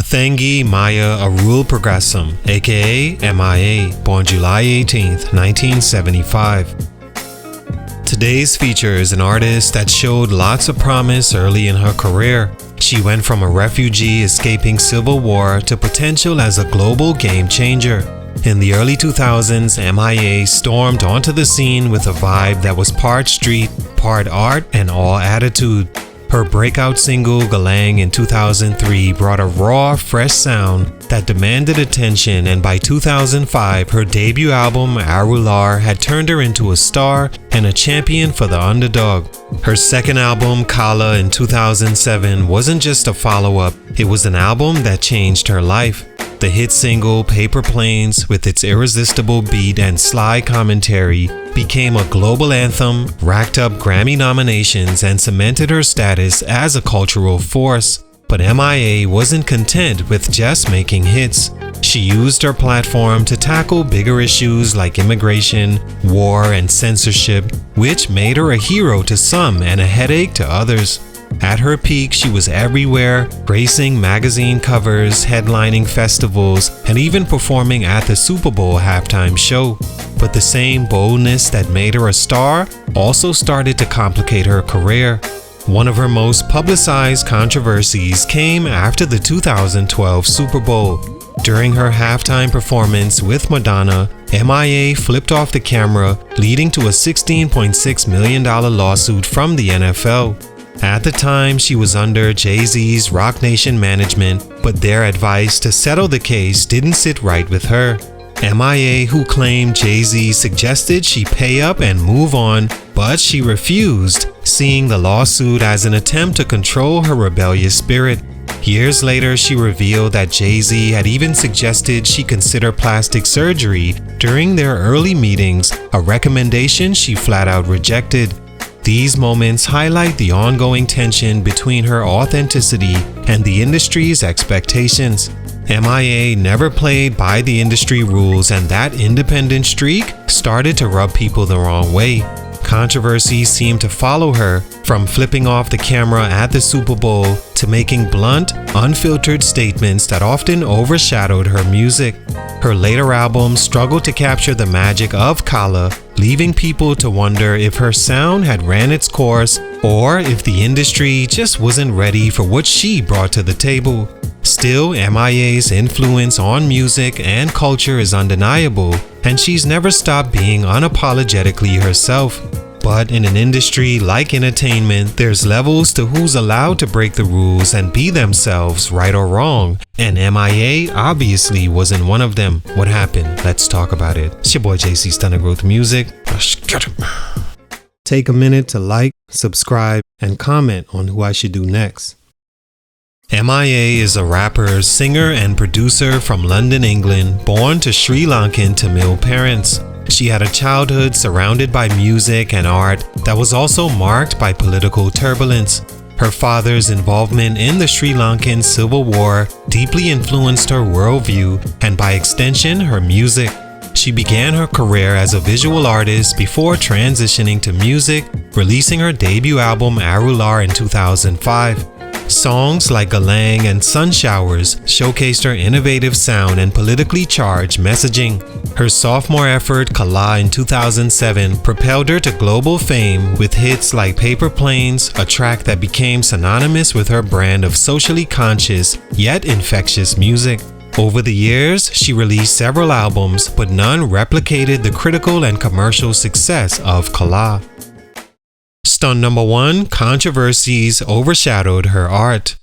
Mathangi Maya Arul Progressum, aka M.I.A, born July 18, 1975. Today's feature is an artist that showed lots of promise early in her career. She went from a refugee escaping civil war to potential as a global game changer. In the early 2000s, M.I.A stormed onto the scene with a vibe that was part street, part art, and all attitude. Her breakout single Galang in 2003 brought a raw, fresh sound that demanded attention, and by 2005, her debut album Arular had turned her into a star and a champion for the underdog. Her second album, Kala, in 2007 wasn't just a follow-up, it was an album that changed her life. The hit single Paper Planes, with its irresistible beat and sly commentary, became a global anthem, racked up Grammy nominations, and cemented her status as a cultural force. But M.I.A wasn't content with just making hits. She used her platform to tackle bigger issues like immigration, war, and censorship, which made her a hero to some and a headache to others. At her peak, she was everywhere, gracing magazine covers, headlining festivals, and even performing at the Super Bowl halftime show. But the same boldness that made her a star also started to complicate her career. One of her most publicized controversies came after the 2012 Super Bowl. During her halftime performance with Madonna, M.I.A flipped off the camera, leading to a $16.6 million lawsuit from the NFL. At the time, she was under Jay-Z's Roc Nation management, but their advice to settle the case didn't sit right with her. M.I.A, who claimed Jay-Z suggested she pay up and move on, but she refused, seeing the lawsuit as an attempt to control her rebellious spirit. Years later, she revealed that Jay-Z had even suggested she consider plastic surgery during their early meetings, a recommendation she flat out rejected. These moments highlight the ongoing tension between her authenticity and the industry's expectations. M.I.A never played by the industry rules, and that independent streak started to rub people the wrong way. Controversies seemed to follow her, from flipping off the camera at the Super Bowl to making blunt, unfiltered statements that often overshadowed her music. Her later albums struggled to capture the magic of Kala, leaving people to wonder if her sound had ran its course or if the industry just wasn't ready for what she brought to the table. Still, M.I.A.'s influence on music and culture is undeniable, and she's never stopped being unapologetically herself. But in an industry like entertainment, there's levels to who's allowed to break the rules and be themselves, right or wrong, and M.I.A obviously wasn't one of them. What happened? Let's talk about it. It's your boy JC, Stunted Growth Music. Take a minute to like, subscribe, and comment on who I should do next. M.I.A is a rapper, singer, and producer from London, England, born to Sri Lankan Tamil parents. She had a childhood surrounded by music and art that was also marked by political turbulence. Her father's involvement in the Sri Lankan Civil War deeply influenced her worldview and, by extension, her music. She began her career as a visual artist before transitioning to music, releasing her debut album Arular in 2005. Songs like Galang and Sun Showers showcased her innovative sound and politically charged messaging. Her sophomore effort, Kala, in 2007 propelled her to global fame with hits like Paper Planes, a track that became synonymous with her brand of socially conscious yet infectious music. Over the years, she released several albums, but none replicated the critical and commercial success of Kala. Stunt number 1, controversies overshadowed her art.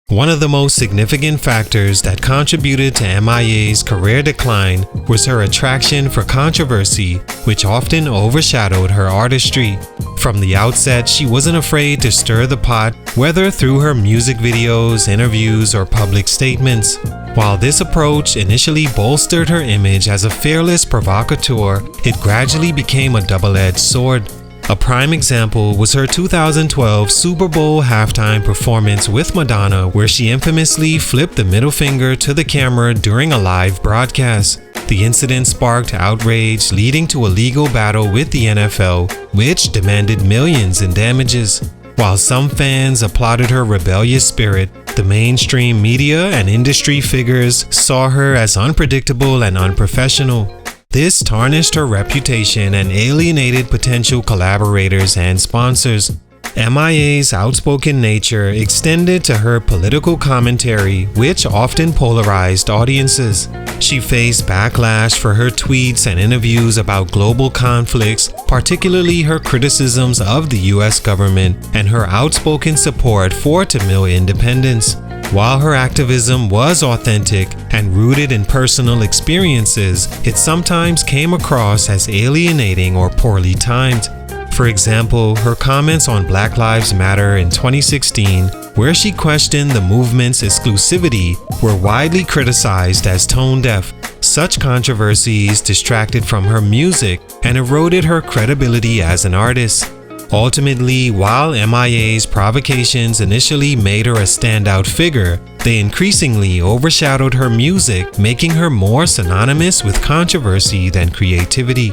One of the most significant factors that contributed to M.I.A.'s career decline was her attraction for controversy, which often overshadowed her artistry. From the outset, she wasn't afraid to stir the pot, whether through her music videos, interviews, or public statements. While this approach initially bolstered her image as a fearless provocateur, it gradually became a double-edged sword. A prime example was her 2012 Super Bowl halftime performance with Madonna, where she infamously flipped the middle finger to the camera during a live broadcast. The incident sparked outrage, leading to a legal battle with the NFL, which demanded millions in damages. While some fans applauded her rebellious spirit, The mainstream media and industry figures saw her as unpredictable and unprofessional. This tarnished her reputation and alienated potential collaborators and sponsors. M.I.A.'s outspoken nature extended to her political commentary, which often polarized audiences. She faced backlash for her tweets and interviews about global conflicts, particularly her criticisms of the U.S. government and her outspoken support for Tamil independence. While her activism was authentic and rooted in personal experiences, it sometimes came across as alienating or poorly timed. For example, her comments on Black Lives Matter in 2016, where she questioned the movement's exclusivity, were widely criticized as tone-deaf. Such controversies distracted from her music and eroded her credibility as an artist. Ultimately, while M.I.A.'s provocations initially made her a standout figure, they increasingly overshadowed her music, making her more synonymous with controversy than creativity.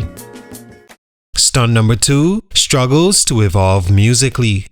Stunt number 2, struggles to evolve musically.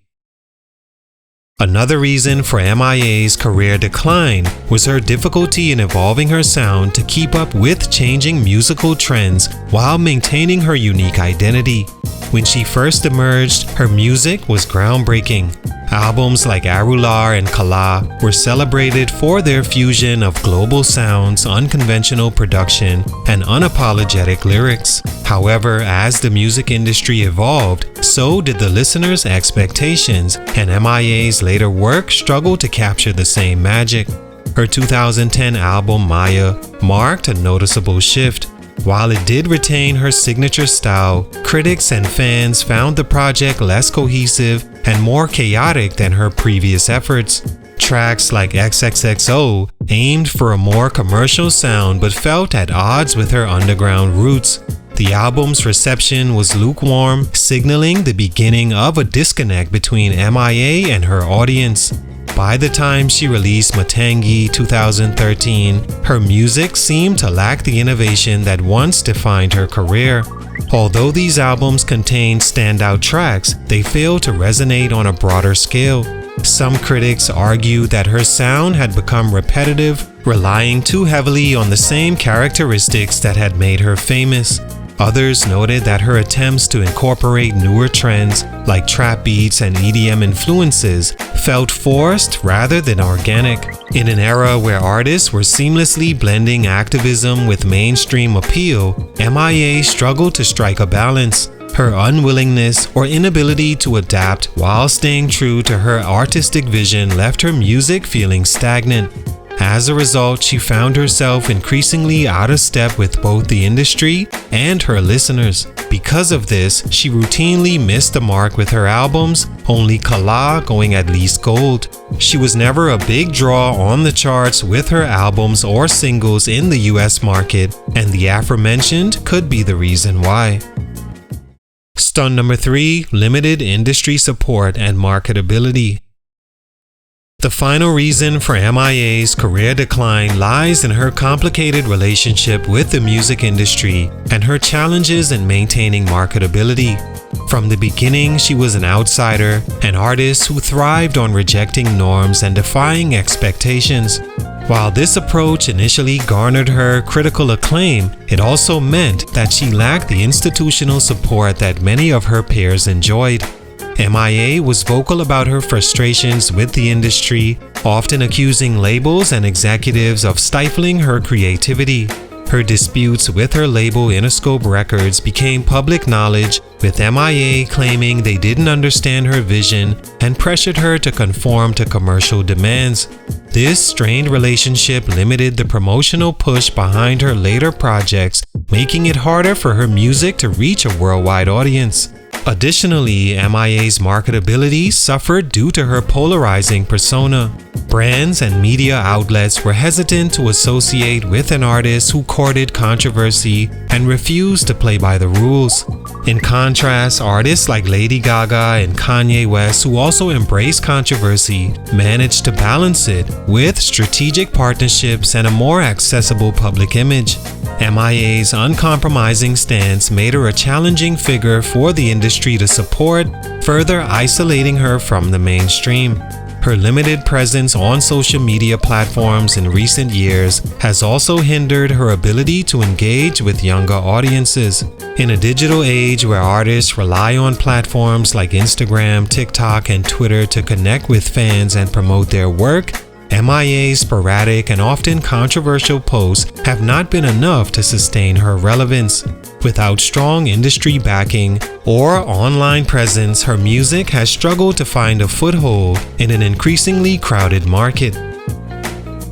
Another reason for M.I.A.'s career decline was her difficulty in evolving her sound to keep up with changing musical trends while maintaining her unique identity. When she first emerged, her music was groundbreaking. Albums like Arular and Galang were celebrated for their fusion of global sounds, unconventional production, and unapologetic lyrics. However, as the music industry evolved, so did the listeners' expectations, and M.I.A.'s later work struggled to capture the same magic. Her 2010 album M.I.A. marked a noticeable shift. While it did retain her signature style, critics and fans found the project less cohesive and more chaotic than her previous efforts. Tracks like XXXO aimed for a more commercial sound but felt at odds with her underground roots. The album's reception was lukewarm, signaling the beginning of a disconnect between M.I.A. and her audience. By the time she released Matangi 2013, her music seemed to lack the innovation that once defined her career. Although these albums contained standout tracks, they failed to resonate on a broader scale. Some critics argued that her sound had become repetitive, relying too heavily on the same characteristics that had made her famous. Others noted that her attempts to incorporate newer trends like trap beats and EDM influences felt forced rather than organic. In an era where artists were seamlessly blending activism with mainstream appeal, M.I.A. struggled to strike a balance. Her unwillingness or inability to adapt while staying true to her artistic vision left her music feeling stagnant. As a result, she found herself increasingly out of step with both the industry and her listeners. Because of this, she routinely missed the mark with her albums, only Galang going at least gold. She was never a big draw on the charts with her albums or singles in the US market, and the aforementioned could be the reason why. Stunt number 3, limited industry support and marketability. The final reason for M.I.A.'s career decline lies in her complicated relationship with the music industry and her challenges in maintaining marketability. From the beginning, she was an outsider, an artist who thrived on rejecting norms and defying expectations. While this approach initially garnered her critical acclaim, it also meant that she lacked the institutional support that many of her peers enjoyed. M.I.A. was vocal about her frustrations with the industry, often accusing labels and executives of stifling her creativity. Her disputes with her label Interscope Records became public knowledge, with M.I.A. claiming they didn't understand her vision and pressured her to conform to commercial demands. This strained relationship limited the promotional push behind her later projects, making it harder for her music to reach a worldwide audience. Additionally, M.I.A.'s marketability suffered due to her polarizing persona. Brands and media outlets were hesitant to associate with an artist who courted controversy and refused to play by the rules. In contrast, artists like Lady Gaga and Kanye West, who also embraced controversy, managed to balance it with strategic partnerships and a more accessible public image. M.I.A.'s uncompromising stance made her a challenging figure for the industry to support, further isolating her from the mainstream. Her limited presence on social media platforms in recent years has also hindered her ability to engage with younger audiences. In a digital age where artists rely on platforms like Instagram, TikTok, and Twitter to connect with fans and promote their work, M.I.A.'s sporadic and often controversial posts have not been enough to sustain her relevance. Without strong industry backing or online presence, her music has struggled to find a foothold in an increasingly crowded market.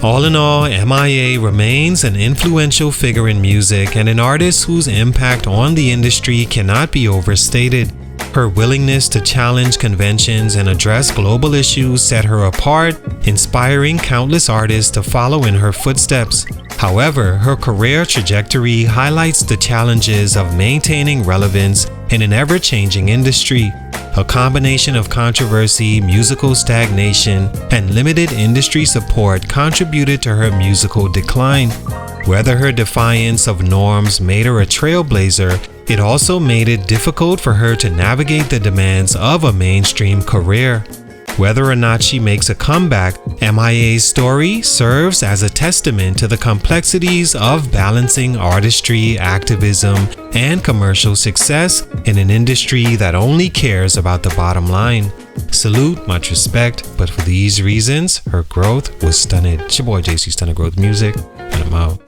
All in all, M.I.A. remains an influential figure in music and an artist whose impact on the industry cannot be overstated. Her willingness to challenge conventions and address global issues set her apart, inspiring countless artists to follow in her footsteps. However, her career trajectory highlights the challenges of maintaining relevance in an ever-changing industry. A combination of controversy, musical stagnation, and limited industry support contributed to her musical decline. Whether her defiance of norms made her a trailblazer, it also made it difficult for her to navigate the demands of a mainstream career. Whether or not she makes a comeback, M.I.A.'s story serves as a testament to the complexities of balancing artistry, activism, and commercial success in an industry that only cares about the bottom line. Salute, much respect, but for these reasons, her growth was stunted. It's your boy JC, Stunted Growth Music, and I'm out.